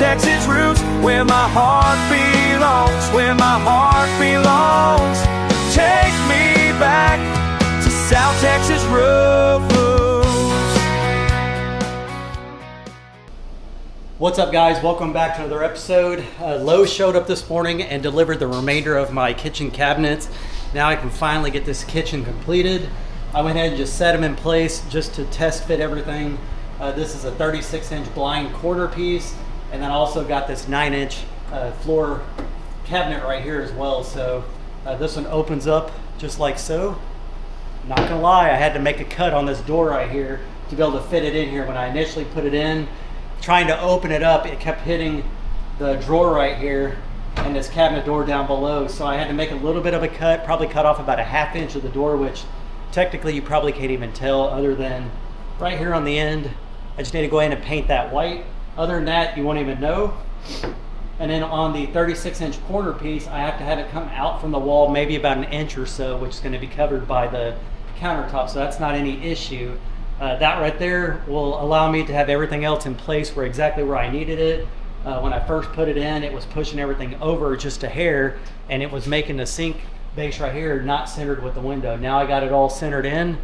Texas roots, where my heart belongs, where my heart belongs. Take me back to South Texas roots. What's up, guys? Welcome back to another episode. Lowe's showed up this morning and delivered the remainder of my kitchen cabinets. Now I can finally get this kitchen completed. I went ahead and just set them in place just to test fit everything. This is a 36-inch blind corner piece, and then I also got this 9-inch floor cabinet right here as well. So this one opens up just like so. Not gonna lie, I had to make a cut on this door right here to be able to fit it in here. When I initially put it in, trying to open it up, it kept hitting the drawer right here and this cabinet door down below. So I had to make a little bit of a cut, probably cut off about a 1/2 inch of the door, which technically you probably can't even tell other than right here on the end. I just need to go ahead and paint that white. Other than that, you won't even know. And then on the 36-inch corner piece, I have to have it come out from the wall maybe about 1 inch or so, which is going to be covered by the countertop, so that's not any issue. That right there will allow me to have everything else in place where exactly where I needed it. When I first put it in, it was pushing everything over just a hair, and it was making the sink base right here not centered with the window. Now I got it all centered in.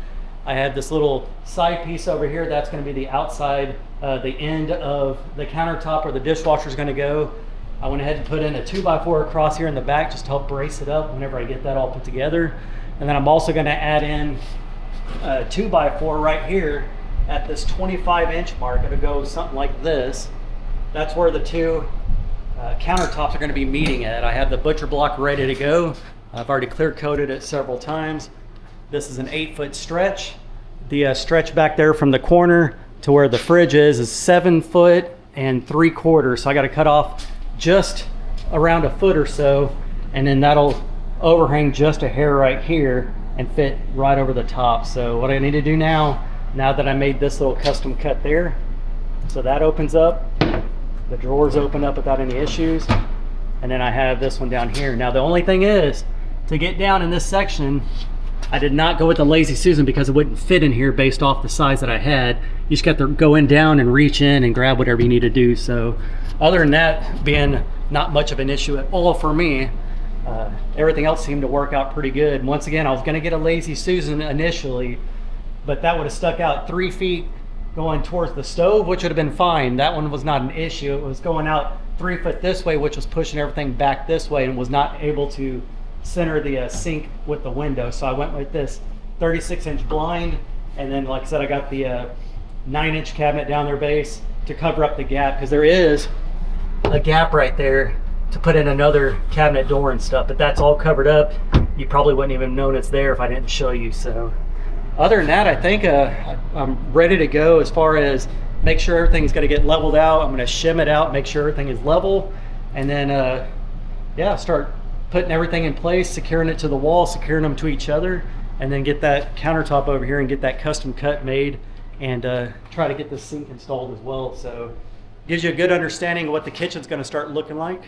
I have this little side piece over here. That's going to be the outside, the end of the countertop where the dishwasher is going to go. I went ahead and put in a 2x4 across here in the back just to help brace it up whenever I get that all put together. And then I'm also going to add in 2x4 right here at this 25-inch mark. It'll go something like this. That's where the two countertops are going to be meeting at. I have the butcher block ready to go. I've already clear coated it several times. This is an 8-foot stretch. The stretch back there from the corner to where the fridge is 7 foot and 3/4. So I got to cut off just around a foot or so, and then that'll overhang just a hair right here and fit right over the top. So what I need to do now that I made this little custom cut there, so that opens up, the drawers open up without any issues, and then I have this one down here. Now the only thing is, to get down in this section, I did not go with the Lazy Susan because it wouldn't fit in here based off the size that I had. You just got to go in down and reach in and grab whatever you need to do. So other than that being not much of an issue at all for me, everything else seemed to work out pretty good. Once again, I was going to get a Lazy Susan initially, but that would have stuck out 3 feet going towards the stove, which would have been fine. That one was not an issue. It was going out 3 foot this way, which was pushing everything back this way and was not able to center the sink with the window. So I went with this 36-inch blind, and then like I said, I got the 9-inch cabinet down their base to cover up the gap, because there is a gap right there to put in another cabinet door and stuff, but that's all covered up. You probably wouldn't even known it's there if I didn't show you. So other than that, I think I'm ready to go as far as make sure everything's going to get leveled out. I'm going to shim it out, make sure everything is level, and then yeah, start putting everything in place, securing it to the wall, securing them to each other, and then get that countertop over here and get that custom cut made, and try to get this sink installed as well. So gives you a good understanding of what the kitchen's going to start looking like.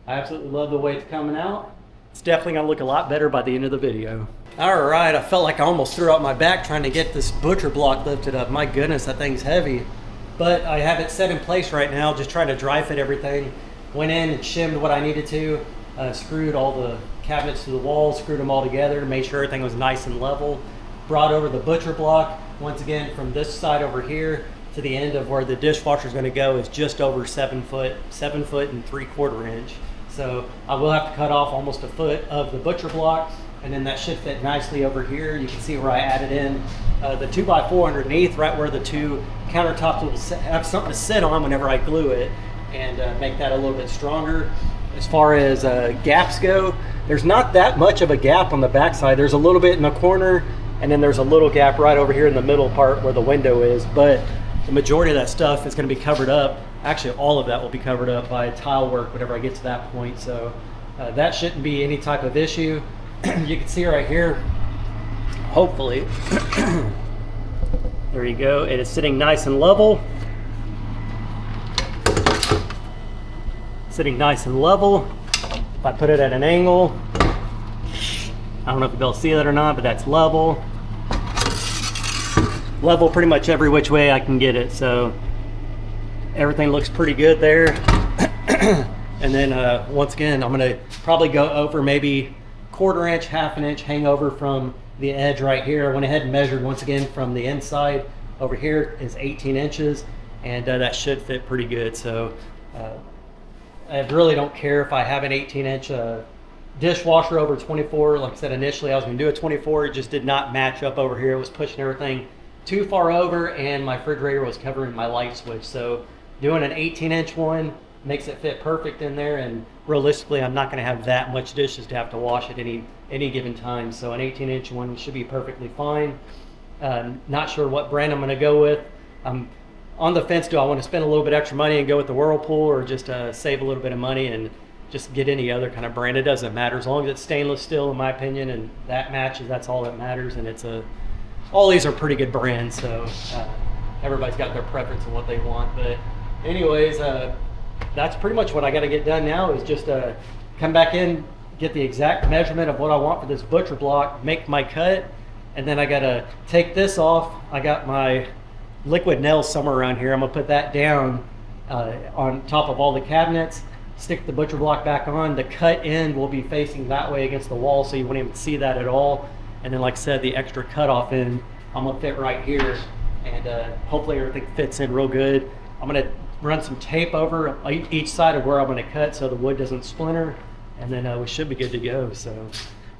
I absolutely love the way it's coming out. It's definitely going to look a lot better by the end of the video. All right, I felt like I almost threw out my back trying to get this butcher block lifted up. My goodness, that thing's heavy. But I have it set in place right now, just trying to dry fit everything. Went in and shimmed what I needed to, screwed all the cabinets to the walls, screwed them all together, made sure everything was nice and level. Brought over the butcher block. Once again, from this side over here to the end of where the dishwasher is going to go is just over 7 foot and 3/4 inch. So I will have to cut off almost a foot of the butcher block, and then that should fit nicely over here. You can see where I added in the 2x4 underneath, right where the two countertops will have something to sit on whenever I glue it, and make that a little bit stronger. As far as gaps go, there's not that much of a gap on the back side. There's a little bit in the corner, and then there's a little gap right over here in the middle part where the window is, but the majority of that stuff is going to be covered up. Actually, all of that will be covered up by tile work whenever I get to that point, so that shouldn't be any type of issue. You can see right here, hopefully, there you go, it is sitting nice and level. Sitting nice and level. If I put it at an angle, I don't know if you'll be able to see that or not, but that's level. Level pretty much every which way I can get it, so everything looks pretty good there. And then once again, I'm gonna probably go over maybe 1/4 inch, 1/2 inch hangover from the edge right here. I went ahead and measured once again from the inside over here is 18 inches, and that should fit pretty good. So I really don't care if I have an 18-inch dishwasher over 24. Like I said, initially I was going to do a 24. It just did not match up over here. It was pushing everything too far over, and my refrigerator was covering my light switch. So doing an 18-inch one makes it fit perfect in there, and realistically I'm not going to have that much dishes to have to wash at any given time. So an 18-inch one should be perfectly fine. Not sure what brand I'm going to go with. I'm on the fence. Do I want to spend a little bit extra money and go with the Whirlpool, or just save a little bit of money and just get any other kind of brand? It doesn't matter as long as it's stainless steel, in my opinion, and that matches. That's all that matters. And it's all these are pretty good brands, so everybody's got their preference on what they want. But anyways, that's pretty much what I got to get done now, is just come back in, get the exact measurement of what I want for this butcher block, make my cut, and then I got to take this off. I got my liquid nails somewhere around here. I'm gonna put that down on top of all the cabinets, stick the butcher block back on. The cut end will be facing that way against the wall, so you won't even see that at all. And then, like I said, the extra cutoff end I'm gonna fit right here, and hopefully everything fits in real good. I'm gonna run some tape over each side of where I'm gonna cut so the wood doesn't splinter, and then we should be good to go. So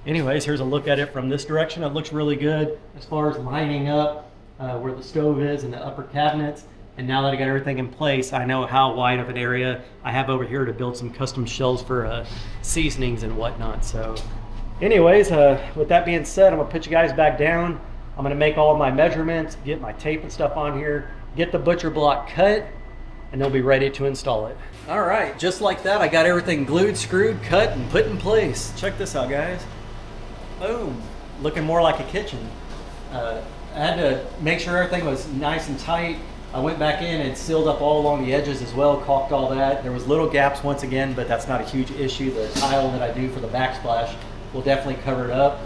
anyways, here's a look at it from this direction. It looks really good as far as lining up where the stove is and the upper cabinets. And now that I got everything in place, I know how wide of an area I have over here to build some custom shelves for seasonings and whatnot. So anyways, with that being said, I'm gonna put you guys back down. I'm gonna make all my measurements, get my tape and stuff on here, get the butcher block cut, and they'll be ready to install it. All right, just like that, I got everything glued, screwed, cut, and put in place. Check this out, guys. Boom, looking more like a kitchen. I had to make sure everything was nice and tight. I went back in and sealed up all along the edges as well, caulked all that. There was little gaps once again, but that's not a huge issue. The tile that I do for the backsplash will definitely cover it up.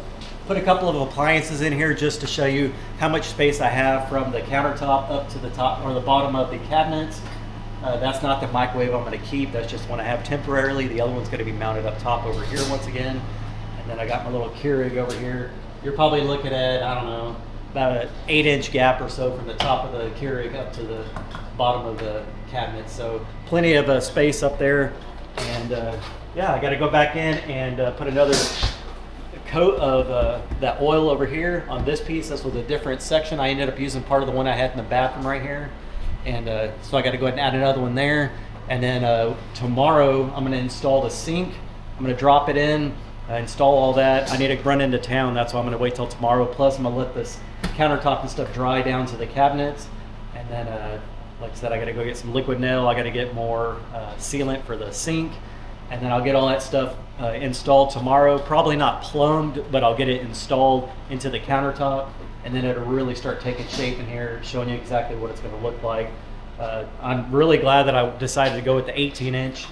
Put a couple of appliances in here just to show you how much space I have from the countertop up to the top or the bottom of the cabinets. That's not the microwave I'm going to keep. That's just one I have temporarily. The other one's going to be mounted up top over here once again. And then I got my little Keurig over here. You're probably looking at, I don't know, about an 8-inch gap or so from the top of the Keurig up to the bottom of the cabinet. So plenty of space up there. And yeah, I got to go back in and put another coat of that oil over here on this piece. This was a different section. I ended up using part of the one I had in the bathroom right here. And so I got to go ahead and add another one there. And then tomorrow I'm going to install the sink. I'm going to drop it in, install all that. I need to run into town. That's why I'm going to wait till tomorrow. Plus I'm going to let this countertop and stuff dry down to the cabinets. And then, like I said, I got to go get some liquid nail. I got to get more sealant for the sink. And then I'll get all that stuff installed tomorrow. Probably not plumbed, but I'll get it installed into the countertop. And then it'll really start taking shape in here, showing you exactly what it's going to look like. I'm really glad that I decided to go with the 18-inch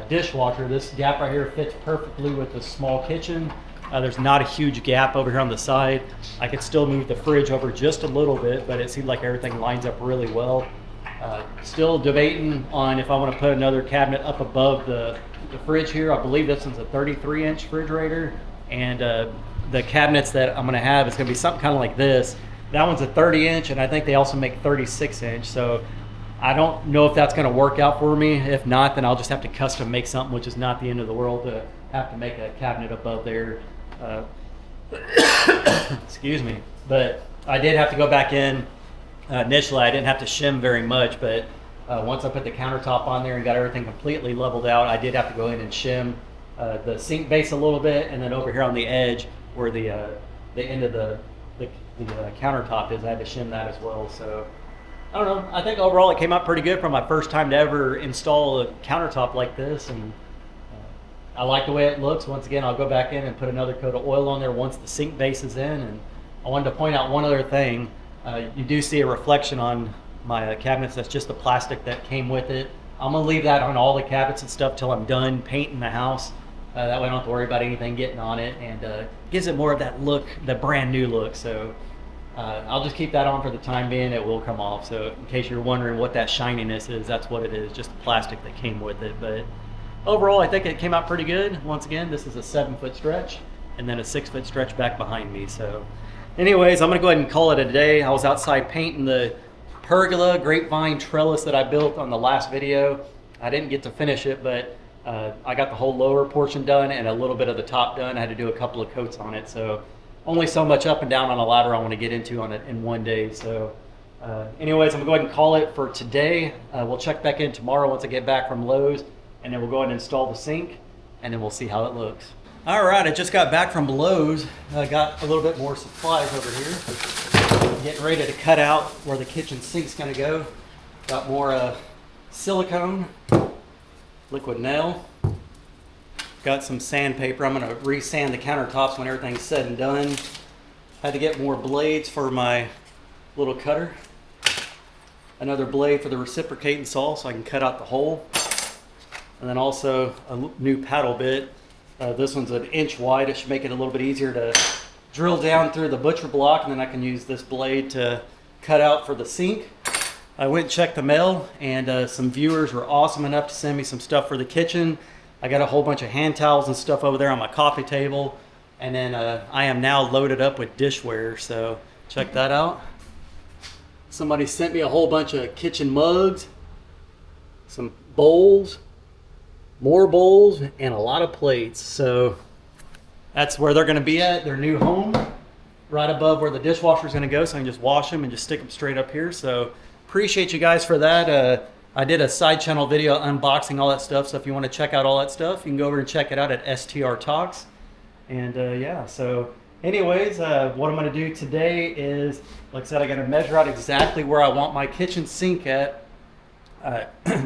dishwasher. This gap right here fits perfectly with the small kitchen. There's not a huge gap over here on the side. I could still move the fridge over just a little bit, but it seemed like everything lines up really well. Still debating on if I want to put another cabinet up above the fridge here. I believe this one's a 33-inch refrigerator, and the cabinets that I'm going to have is going to be something kind of like this. That one's a 30-inch, and I think they also make 36-inch. So I don't know if that's going to work out for me. If not, then I'll just have to custom make something, which is not the end of the world to have to make a cabinet above there. Excuse me. But I did have to go back in. Initially, I didn't have to shim very much, but once I put the countertop on there and got everything completely leveled out, I did have to go in and shim the sink base a little bit, and then over here on the edge where the end of the countertop is, I had to shim that as well. So I don't know. I think overall it came out pretty good for my first time to ever install a countertop like this, and I like the way it looks. Once again, I'll go back in and put another coat of oil on there once the sink base is in. And I wanted to point out one other thing. You do see a reflection on my cabinets. That's just the plastic that came with it. I'm gonna leave that on all the cabinets and stuff till I'm done painting the house. That way I don't have to worry about anything getting on it, and gives it more of that look, the brand new look. So I'll just keep that on for the time being. It will come off. So in case you're wondering what that shininess is, that's what it is, just the plastic that came with it. But overall, I think it came out pretty good. Once again, this is a 7-foot stretch and then a 6-foot stretch back behind me. So anyways, I'm gonna go ahead and call it a day. I was outside painting the pergola grapevine trellis that I built on the last video. I didn't get to finish it, but I got the whole lower portion done and a little bit of the top done. I had to do a couple of coats on it. So only so much up and down on a ladder I want to get into on it in one day. So anyways, I'm gonna go ahead and call it for today. We'll check back in tomorrow once I get back from Lowe's, and then we'll go ahead and install the sink, and then we'll see how it looks. All right, I just got back from Lowe's. I got a little bit more supplies over here. Getting ready to cut out where the kitchen sink's gonna go. Got more silicone, liquid nail. Got some sandpaper. I'm gonna re-sand the countertops when everything's said and done. Had to get more blades for my little cutter. Another blade for the reciprocating saw so I can cut out the hole. And then also a new paddle bit. This one's an inch wide. It should make it a little bit easier to drill down through the butcher block, and then I can use this blade to cut out for the sink. I went and checked the mail, and some viewers were awesome enough to send me some stuff for the kitchen. I got a whole bunch of hand towels and stuff over there on my coffee table. And then I am now loaded up with dishware, so check that out. Somebody sent me a whole bunch of kitchen mugs, some bowls, more bowls, and a lot of plates. So that's where they're gonna be at, their new home, right above where the dishwasher's gonna go, so I can just wash them and just stick them straight up here. So appreciate you guys for that. I did a side channel video unboxing all that stuff, so if you want to check out all that stuff, you can go over and check it out at STR Talks. And yeah, so anyways, what I'm going to do today is, like I said, I got to measure out exactly where I want my kitchen sink at,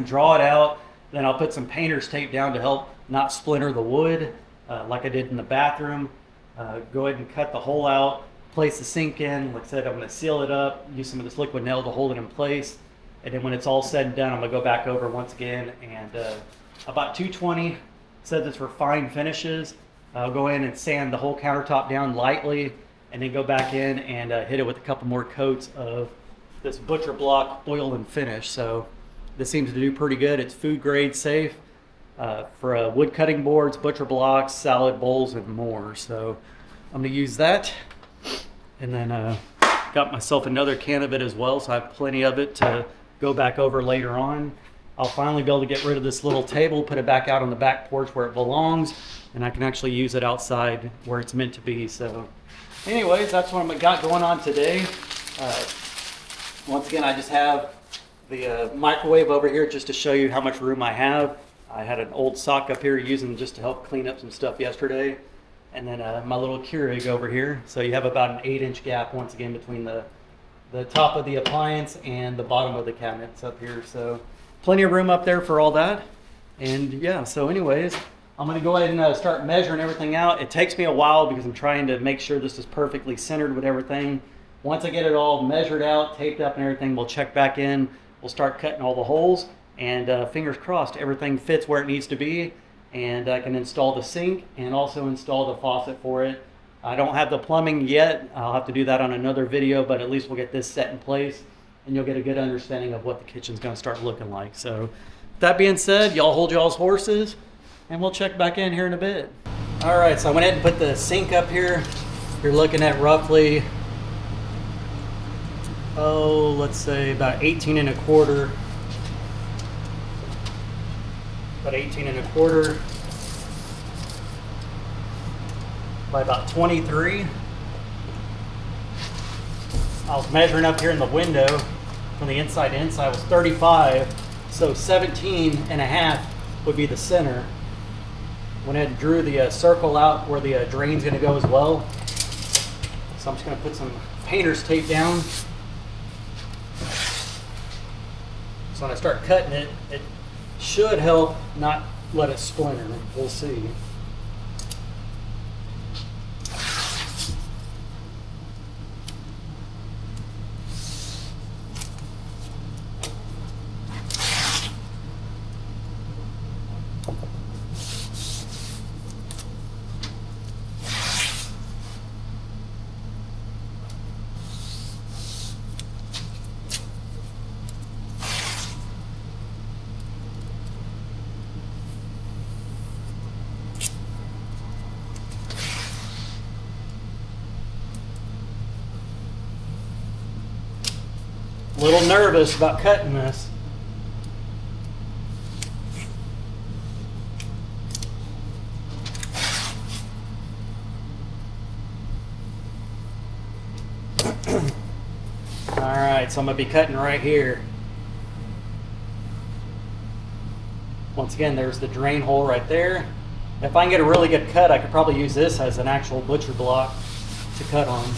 draw it out, then I'll put some painter's tape down to help not splinter the wood, like I did in the bathroom. Go ahead and cut the hole out, place the sink in. Like I said, I'm going to seal it up, use some of this liquid nail to hold it in place. And then when it's all said and done, I'm gonna go back over once again, and about 220 said this for fine finishes. I'll go in and sand the whole countertop down lightly, and then go back in and hit it with a couple more coats of this butcher block oil and finish. So this seems to do pretty good. It's food grade safe for wood cutting boards, butcher blocks, salad bowls, and more. So I'm gonna use that, and then got myself another can of it as well, so I have plenty of it to go back over later on. I'll finally be able to get rid of this little table, put it back out on the back porch where it belongs, and I can actually use it outside where it's meant to be. So anyways, that's what I got going on today. Once again, I just have the microwave over here just to show you how much room I have. I had an old sock up here using just to help clean up some stuff yesterday. And then my little Keurig over here. So you have about an 8-inch gap once again between the top of the appliance and the bottom of the cabinets up here. So plenty of room up there for all that. And yeah, so anyways, I'm gonna go ahead and start measuring everything out. It takes me a while because I'm trying to make sure this is perfectly centered with everything. Once I get it all measured out, taped up and everything, we'll check back in. We'll start cutting all the holes, and fingers crossed everything fits where it needs to be, and I can install the sink and also install the faucet for it. I don't have the plumbing yet. I'll have to do that on another video, but at least we'll get this set in place, and you'll get a good understanding of what the kitchen's gonna start looking like. So that being said, y'all hold y'all's horses, and we'll check back in here in a bit. All right, so I went ahead and put the sink up here. You're looking at roughly, let's say about 18 and a quarter. About 18 and a quarter. By about 23. I was measuring up here in the window from the inside to inside was 35, so 17 and a half would be the center. Went ahead and drew the circle out where the drain's gonna go as well. So I'm just gonna put some painter's tape down. So when I start cutting it, it should help not let it splinter. We'll see. little nervous about cutting this. Alright, so I'm going to be cutting right here. Once again, there's the drain hole right there. If I can get a really good cut, I could probably use this as an actual butcher block to cut on.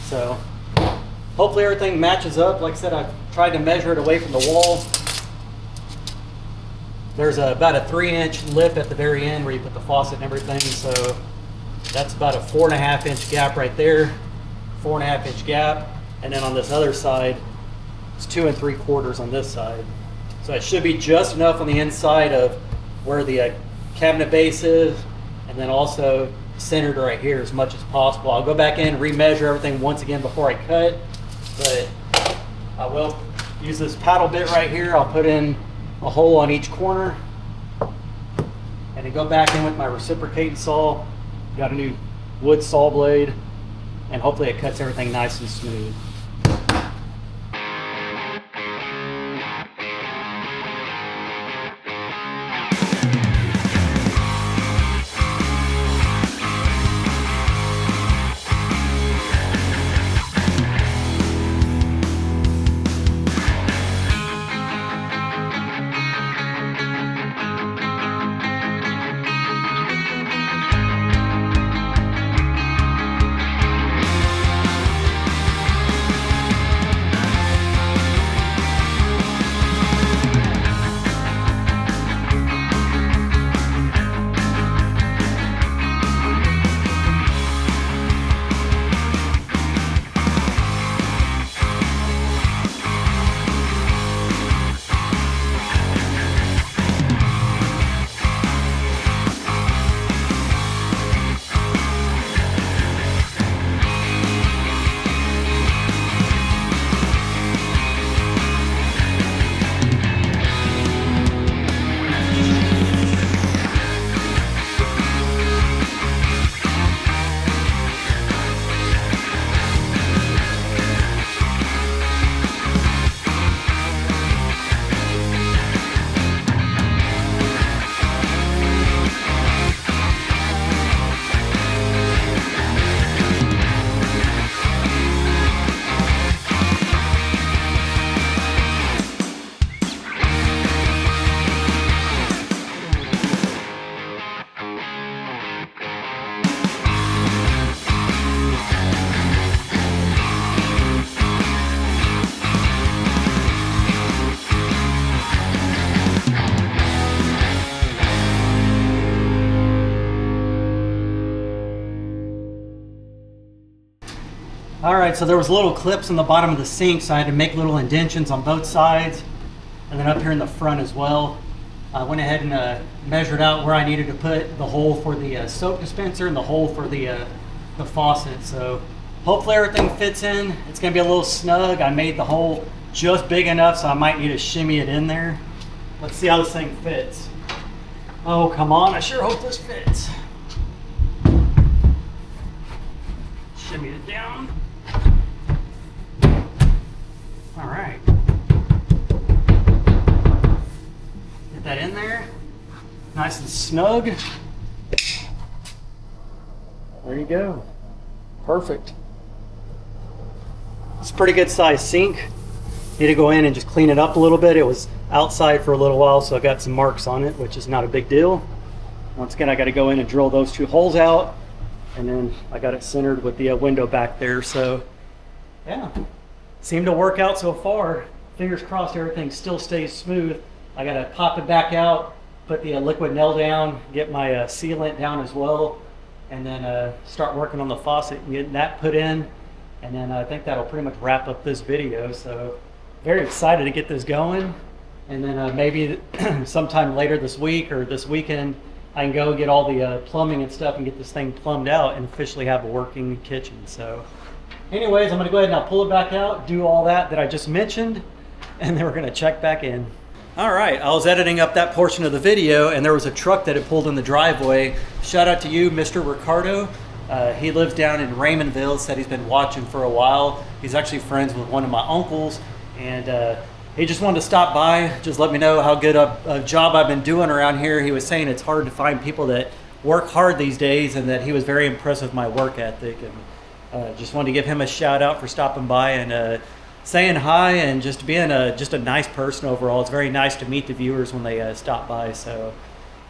So, hopefully everything matches up. Like I said, I've tried to measure it away from the wall. There's about a 3-inch lip at the very end where you put the faucet and everything, so that's about a 4.5-inch gap right there. 4.5-inch gap, and then on this other side, it's 2 3/4 on this side. So it should be just enough on the inside of where the cabinet base is, and then also centered right here as much as possible. I'll go back in, remeasure everything once again before I cut, but I will use this paddle bit right here. I'll put in a hole on each corner, and then go back in with my reciprocating saw. Got a new wood saw blade, and hopefully it cuts everything nice and smooth. Alright, so there was little clips on the bottom of the sink, so I had to make little indentions on both sides, and then up here in the front as well. I went ahead and measured out where I needed to put the hole for the soap dispenser and the hole for the faucet. So hopefully everything fits in. It's going to be a little snug. I made the hole just big enough, so I might need to shimmy it in there. Let's see how this thing fits. Oh, come on. I sure hope this fits. Shimmy it down. All right. Get that in there. Nice and snug. There you go. Perfect. It's a pretty good sized sink. Need to go in and just clean it up a little bit. It was outside for a little while, so I got some marks on it, which is not a big deal. Once again, I got to go in and drill those two holes out, and then I got it centered with the window back there. So yeah, seemed to work out so far. Fingers crossed everything still stays smooth. I got to pop it back out, put the liquid nail down, get my sealant down as well, and then start working on the faucet and getting that put in. And then I think that'll pretty much wrap up this video. So very excited to get this going. And then maybe sometime later this week or this weekend, I can go get all the plumbing and stuff and get this thing plumbed out and officially have a working kitchen. So anyways, I'm gonna go ahead and I'll pull it back out, do all that I just mentioned, and then we're gonna check back in. All right, I was editing up that portion of the video and there was a truck that had pulled in the driveway. Shout out to you, Mr. Ricardo. He lives down in Raymondville, said he's been watching for a while. He's actually friends with one of my uncles, and he just wanted to stop by, just let me know how good a job I've been doing around here. He was saying it's hard to find people that work hard these days, and that he was very impressed with my work ethic. And just wanted to give him a shout out for stopping by and saying hi, and just being just a nice person overall. It's very nice to meet the viewers when they stop by. So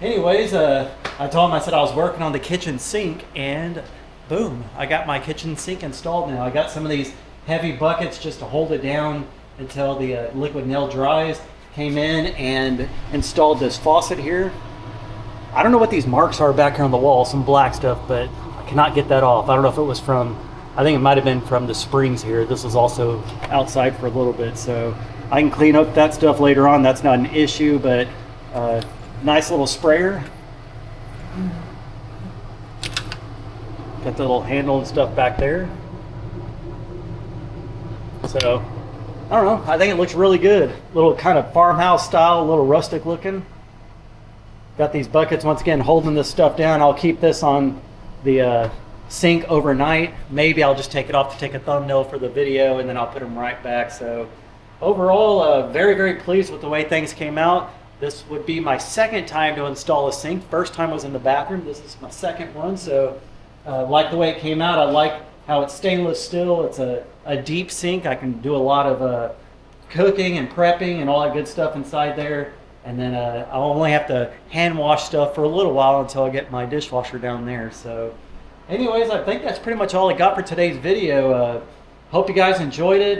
anyways, I told him, I said I was working on the kitchen sink, and boom, I got my kitchen sink installed now. I got some of these heavy buckets just to hold it down until the liquid nail dries. Came in and installed this faucet here. I don't know what these marks are back here on the wall, some black stuff, but I cannot get that off. I don't know if it was from, I think it might have been from the springs here. This was also outside for a little bit, so I can clean up that stuff later on. That's not an issue, but nice little sprayer. Got the little handle and stuff back there. So, I don't know, I think it looks really good. Little kind of farmhouse style, a little rustic looking. Got these buckets, once again, holding this stuff down. I'll keep this on the sink overnight. Maybe I'll just take it off to take a thumbnail for the video, and then I'll put them right back. So overall, very, very pleased with the way things came out. This would be my second time to install a sink. First time was in the bathroom. This is my second one. So like the way it came out. I like how it's stainless steel. It's a deep sink. I can do a lot of cooking and prepping and all that good stuff inside there. And then I'll only have to hand wash stuff for a little while until I get my dishwasher down there. So anyways, I think that's pretty much all I got for today's video. Hope you guys enjoyed it.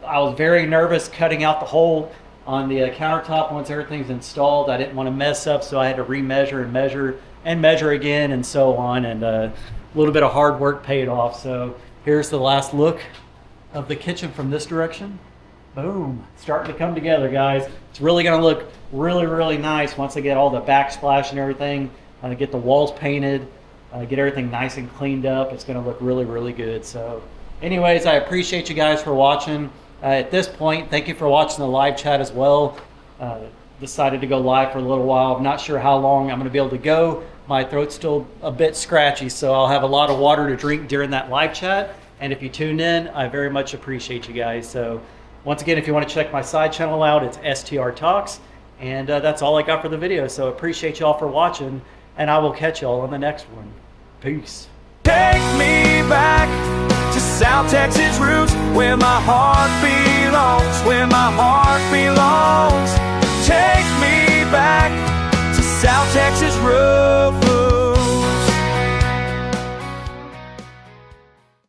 I was very nervous cutting out the hole on the countertop once everything's installed. I didn't want to mess up, so I had to remeasure and measure and measure again and so on. And a little bit of hard work paid off. So here's the last look of the kitchen from this direction. Boom, starting to come together, guys. It's really gonna look really, really nice once I get all the backsplash and everything, get the walls painted, get everything nice and cleaned up. It's gonna look really, really good. So anyways, I appreciate you guys for watching. At this point, thank you for watching the live chat as well. Decided to go live for a little while. I'm not sure how long I'm gonna be able to go. My throat's still a bit scratchy, so I'll have a lot of water to drink during that live chat. And if you tuned in, I very much appreciate you guys. So once again, if you want to check my side channel out, it's STR Talks. And that's all I got for the video. So appreciate y'all for watching, and I will catch y'all on the next one. Peace. Take me back to South Texas roots, where my heart belongs, where my heart belongs. Take me back to South Texas roots.